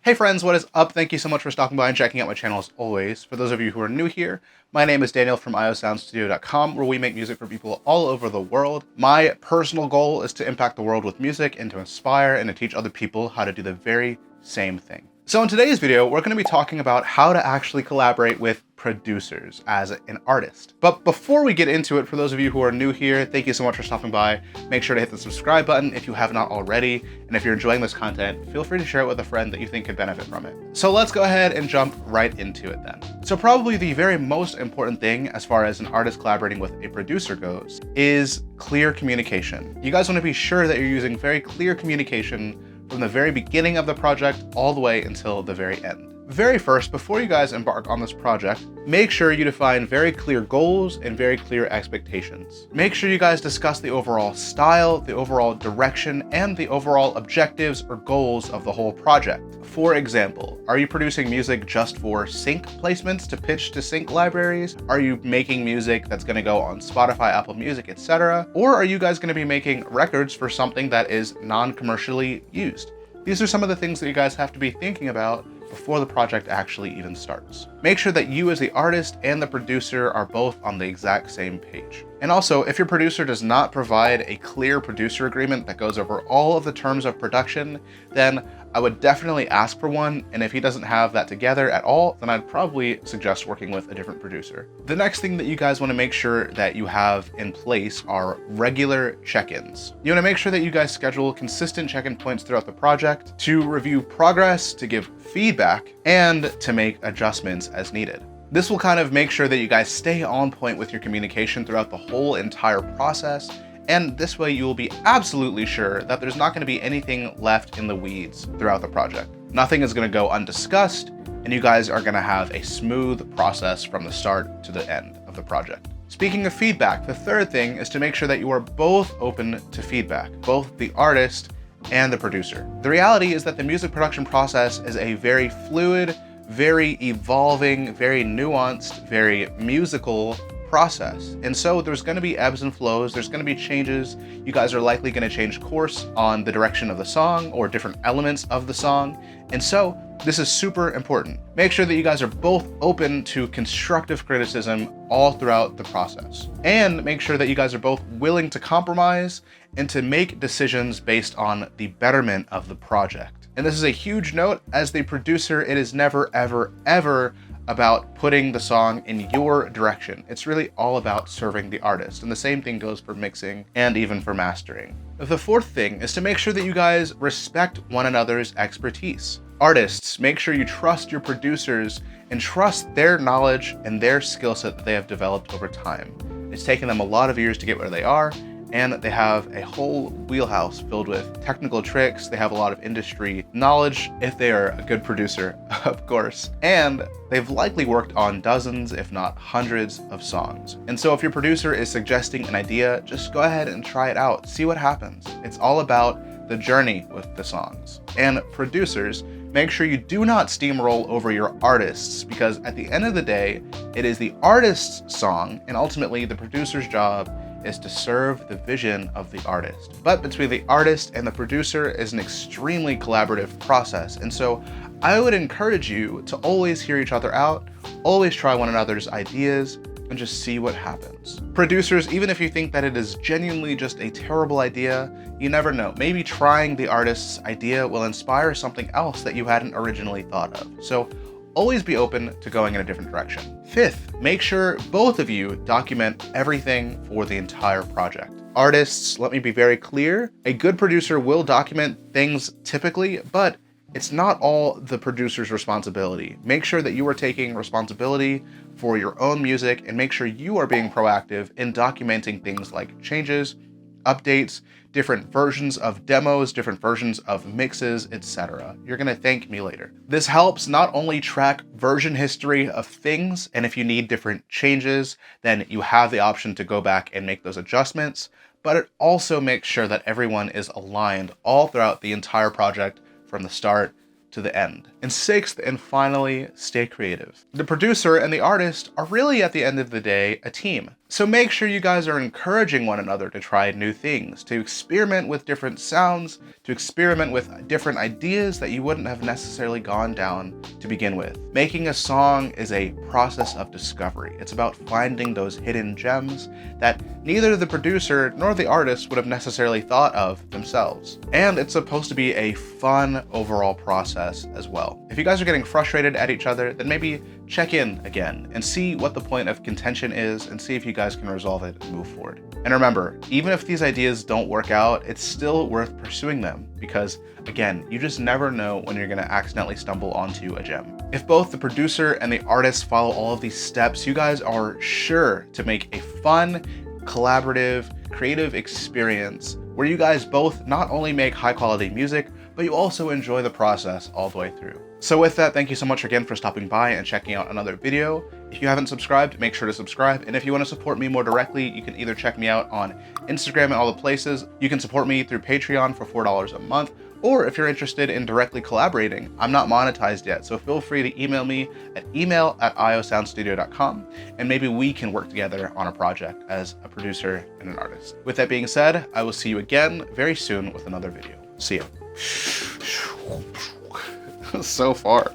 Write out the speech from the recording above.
Hey friends, what is up? Thank you so much for stopping by and checking out my channel as always. For those of you who are new here, my name is Daniel from iosoundstudio.com, where we make music for people all over the world. My personal goal is to impact the world with music and to inspire and to teach other people how to do the very same thing. So in today's video, we're going to be talking about how to actually collaborate with producers as an artist. But before we get into it, for those of you who are new here, thank you so much for stopping by. Make sure to hit the subscribe button if you have not already. And if you're enjoying this content, feel free to share it with a friend that you think could benefit from it. So let's go ahead and jump right into it then. So probably the very most important thing as far as an artist collaborating with a producer goes is clear communication. You guys want to be sure that you're using very clear communication from the very beginning of the project all the way until the very end. Very first, before you guys embark on this project, make sure you define very clear goals and very clear expectations. Make sure you guys discuss the overall style, the overall direction, and the overall objectives or goals of the whole project. For example, are you producing music just for sync placements to pitch to sync libraries? Are you making music that's going to go on Spotify, Apple Music, etc.? Or are you guys going to be making records for something that is non-commercially used? These are some of the things that you guys have to be thinking about before the project actually even starts. Make sure that you as the artist and the producer are both on the exact same page. And also, if your producer does not provide a clear producer agreement that goes over all of the terms of production, then I would definitely ask for one, and if he doesn't have that together at all, then I'd probably suggest working with a different producer. The next thing that you guys want to make sure that you have in place are regular check-ins. You want to make sure that you guys schedule consistent check-in points throughout the project to review progress, to give feedback, and to make adjustments as needed. This will kind of make sure that you guys stay on point with your communication throughout the whole entire process, and this way you will be absolutely sure that there's not going to be anything left in the weeds throughout the project. Nothing is going to go undiscussed, and you guys are going to have a smooth process from the start to the end of the project. Speaking of feedback, the third thing is to make sure that you are both open to feedback, both the artist and the producer. The reality is that the music production process is a very fluid, very evolving, very nuanced, very musical process. And so there's going to be ebbs and flows, there's going to be changes. You guys are likely going to change course on the direction of the song or different elements of the song. And so this is super important. Make sure that you guys are both open to constructive criticism all throughout the process. And make sure that you guys are both willing to compromise and to make decisions based on the betterment of the project. And this is a huge note. As the producer, it is never, ever, ever about putting the song in your direction. It's really all about serving the artist. And the same thing goes for mixing and even for mastering. The fourth thing is to make sure that you guys respect one another's expertise. Artists, make sure you trust your producers and trust their knowledge and their skill set that they have developed over time. It's taken them a lot of years to get where they are, and they have a whole wheelhouse filled with technical tricks. They have a lot of industry knowledge if they are a good producer, of course. And they've likely worked on dozens, if not hundreds of songs. And so if your producer is suggesting an idea, just go ahead and try it out. See what happens. It's all about the journey with the songs. And producers, make sure you do not steamroll over your artists, because at the end of the day, it is the artist's song, and ultimately the producer's job is to serve the vision of the artist. But between the artist and the producer is an extremely collaborative process. And so I would encourage you to always hear each other out, always try one another's ideas, and just see what happens. Producers, even if you think that it is genuinely just a terrible idea, you never know. Maybe trying the artist's idea will inspire something else that you hadn't originally thought of. So always be open to going in a different direction. Fifth, make sure both of you document everything for the entire project. Artists, let me be very clear, a good producer will document things typically, but it's not all the producer's responsibility. Make sure that you are taking responsibility for your own music and make sure you are being proactive in documenting things like changes, updates, different versions of demos, different versions of mixes, etc. You're gonna thank me later. This helps not only track version history of things, and if you need different changes, then you have the option to go back and make those adjustments, but it also makes sure that everyone is aligned all throughout the entire project from the start to the end. And sixth, and finally, stay creative. The producer and the artist are really, at the end of the day, a team. So make sure you guys are encouraging one another to try new things, to experiment with different sounds, to experiment with different ideas that you wouldn't have necessarily gone down to begin with. Making a song is a process of discovery. It's about finding those hidden gems that neither the producer nor the artist would have necessarily thought of themselves. And it's supposed to be a fun overall process as well. If you guys are getting frustrated at each other, then maybe check in again and see what the point of contention is and see if you guys can resolve it and move forward. And remember, even if these ideas don't work out, it's still worth pursuing them because, again, you just never know when you're gonna accidentally stumble onto a gem. If both the producer and the artist follow all of these steps, you guys are sure to make a fun, collaborative, creative experience where you guys both not only make high quality music, but you also enjoy the process all the way through. So with that, thank you so much again for stopping by and checking out another video. If you haven't subscribed, make sure to subscribe. And if you want to support me more directly, you can either check me out on Instagram and all the places. You can support me through Patreon for $4 a month. Or if you're interested in directly collaborating, I'm not monetized yet, so feel free to email me at email@iosoundstudio.com, and maybe we can work together on a project as a producer and an artist. With that being said, I will see you again very soon with another video. See ya. So far.